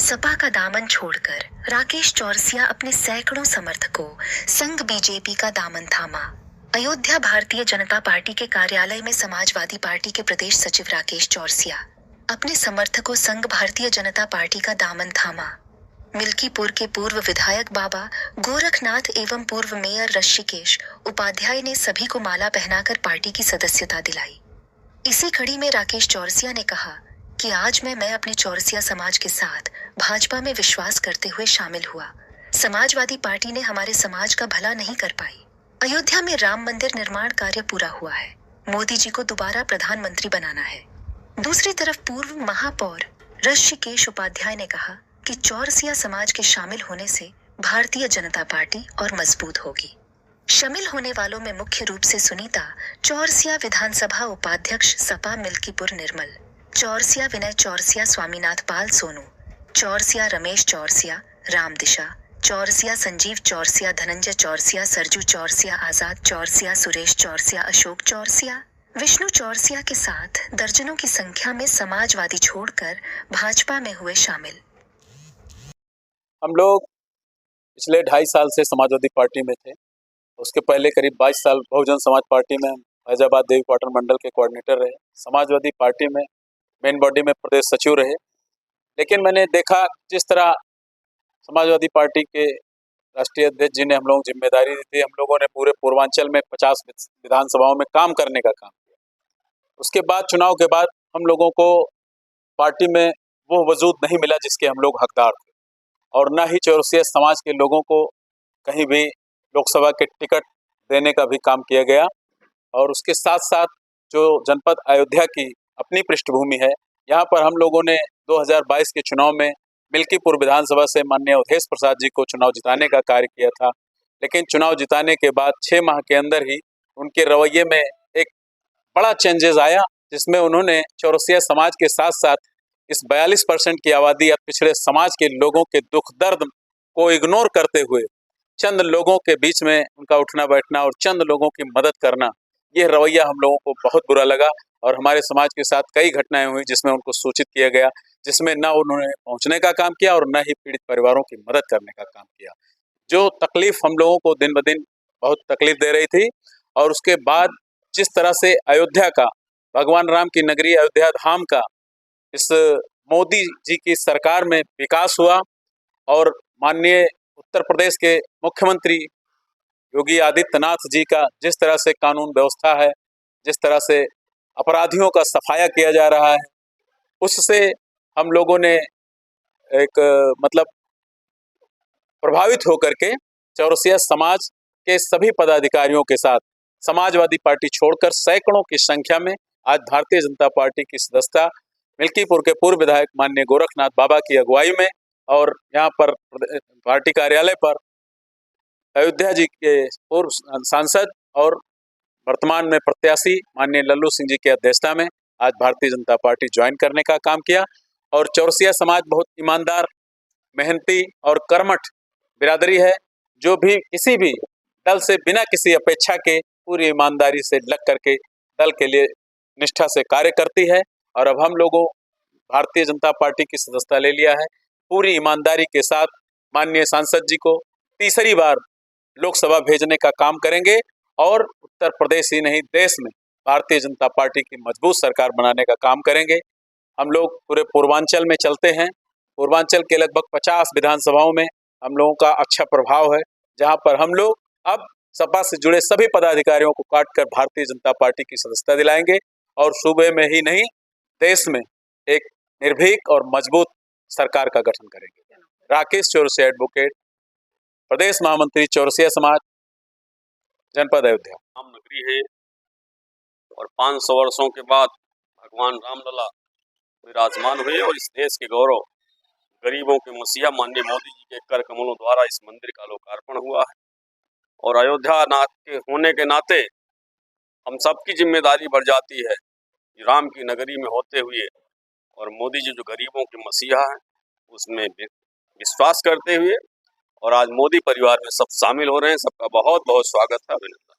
सपा का दामन छोड़कर राकेश चौरसिया अपने सैकड़ों समर्थकों संग बीजेपी का दामन थामा। अयोध्या भारतीय जनता पार्टी के कार्यालय में समाजवादी पार्टी के प्रदेश सचिव राकेश चौरसिया अपने समर्थकों संग भारतीय जनता पार्टी का दामन थामा। मिल्कीपुर के पूर्व विधायक बाबा गोरखनाथ एवं पूर्व मेयर ऋषिकेश उपाध्याय ने सभी को माला पहनाकर पार्टी की सदस्यता दिलाई। इसी कड़ी में राकेश चौरसिया ने कहा कि आज मैं अपने चौरसिया समाज के साथ भाजपा में विश्वास करते हुए शामिल हुआ। समाजवादी पार्टी ने हमारे समाज का भला नहीं कर पाई। अयोध्या में राम मंदिर निर्माण कार्य पूरा हुआ है। मोदी जी को दोबारा प्रधानमंत्री बनाना है। दूसरी तरफ पूर्व महापौर ऋषिकेश उपाध्याय ने कहा कि चौरसिया समाज के शामिल होने से भारतीय जनता पार्टी और मजबूत होगी। शामिल होने वालों में मुख्य रूप से सुनीता चौरसिया विधानसभा उपाध्यक्ष सपा मिल्कीपुर निर्मल, चौरसिया विनय चौरसिया स्वामीनाथ पाल सोनू, चौरसिया रमेश चौरसिया राम दिशा, चौरसिया संजीव चौरसिया धनंजय चौरसिया सरजू चौरसिया आजाद चौरसिया सुरेश चौरसिया अशोक चौरसिया विष्णु चौरसिया के साथ दर्जनों की संख्या में समाजवादी छोड़कर भाजपा में हुए शामिल। हम लोग पिछले 2.5 साल से समाजवादी पार्टी में थे। उसके पहले करीब 22 साल बहुजन समाज पार्टी में फैजाबाद देवी पाटन मंडल के कोऑर्डिनेटर रहे। समाजवादी पार्टी में मेन बॉडी में प्रदेश सचिव रहे। लेकिन मैंने देखा जिस तरह समाजवादी पार्टी के राष्ट्रीय अध्यक्ष जी ने हम लोगों को जिम्मेदारी दी थी, हम लोगों ने पूरे पूर्वांचल में 50 विधानसभाओं में काम करने का काम किया। उसके बाद चुनाव के बाद हम लोगों को पार्टी में वो वजूद नहीं मिला जिसके हम लोग हकदार थे, और न ही चौरसिया समाज के लोगों को कहीं भी लोकसभा के टिकट देने का भी काम किया गया। और उसके साथ साथ जो जनपद अयोध्या की अपनी पृष्ठभूमि है, यहाँ पर हम लोगों ने 2022 के चुनाव में मिल्कीपुर विधानसभा से माननीय अवधेश प्रसाद जी को चुनाव जिताने का कार्य किया था। लेकिन चुनाव जिताने के बाद 6 माह के अंदर ही उनके रवैये में एक बड़ा चेंजेस आया, जिसमें उन्होंने चौरसिया समाज के साथ साथ इस 42% की आबादी या पिछड़े समाज के लोगों के दुख दर्द को इग्नोर करते हुए चंद लोगों के बीच में उनका उठना बैठना और चंद लोगों की मदद करना, ये रवैया हम लोगों को बहुत बुरा लगा। और हमारे समाज के साथ कई घटनाएं हुई जिसमें उनको सूचित किया गया, जिसमें न उन्होंने पहुंचने का काम किया और न ही पीड़ित परिवारों की मदद करने का काम किया। जो तकलीफ हम लोगों को दिन ब दिन बहुत तकलीफ दे रही थी। और उसके बाद जिस तरह से अयोध्या का, भगवान राम की नगरी अयोध्या धाम का इस मोदी जी की सरकार में विकास हुआ, और माननीय उत्तर प्रदेश के मुख्यमंत्री योगी आदित्यनाथ जी का जिस तरह से कानून व्यवस्था है, जिस तरह से अपराधियों का सफाया किया जा रहा है, उससे हम लोगों ने एक प्रभावित होकर के चौरसिया समाज के सभी पदाधिकारियों के साथ समाजवादी पार्टी छोड़कर सैकड़ों की संख्या में आज भारतीय जनता पार्टी की सदस्यता मिल्कीपुर के पूर्व विधायक माननीय गोरखनाथ बाबा की अगुवाई में, और यहाँ पर पार्टी कार्यालय पर अयोध्या जी के पूर्व सांसद और वर्तमान में प्रत्याशी माननीय लल्लू सिंह जी की अध्यक्षता में आज भारतीय जनता पार्टी ज्वाइन करने का काम किया। और चौरसिया समाज बहुत ईमानदार, मेहनती और कर्मठ बिरादरी है, जो भी किसी भी दल से बिना किसी अपेक्षा के पूरी ईमानदारी से लग करके दल के लिए निष्ठा से कार्य करती है। और अब हम लोगों भारतीय जनता पार्टी की सदस्यता ले लिया है। पूरी ईमानदारी के साथ माननीय सांसद जी को तीसरी बार लोकसभा भेजने का काम करेंगे, और उत्तर प्रदेश ही नहीं देश में भारतीय जनता पार्टी की मजबूत सरकार बनाने का काम करेंगे। हम लोग पूरे पूर्वांचल में चलते हैं। पूर्वांचल के लगभग 50 विधानसभाओं में हम लोगों का अच्छा प्रभाव है, जहां पर हम लोग अब सपा से जुड़े सभी पदाधिकारियों को काट कर भारतीय जनता पार्टी की सदस्यता दिलाएंगे, और सूबे में ही नहीं देश में एक निर्भीक और मजबूत सरकार का गठन करेंगे। राकेश चौरसिया एडवोकेट, प्रदेश महामंत्री चौरसिया समाज, जनपद अयोध्या। राम नगरी है और 500 वर्षों के बाद भगवान रामलला विराजमान हुए, और इस देश के गौरव, गरीबों के मसीहा माननीय मोदी जी के कर कमलों द्वारा इस मंदिर का लोकार्पण हुआ है। और अयोध्या के होने के नाते हम सबकी जिम्मेदारी बढ़ जाती है राम की नगरी में होते हुए, और मोदी जी जो गरीबों के मसीहा हैं उसमें विश्वास करते हुए, और आज मोदी परिवार में सब शामिल हो रहे हैं। सबका बहुत बहुत स्वागत है, अभिनंदन।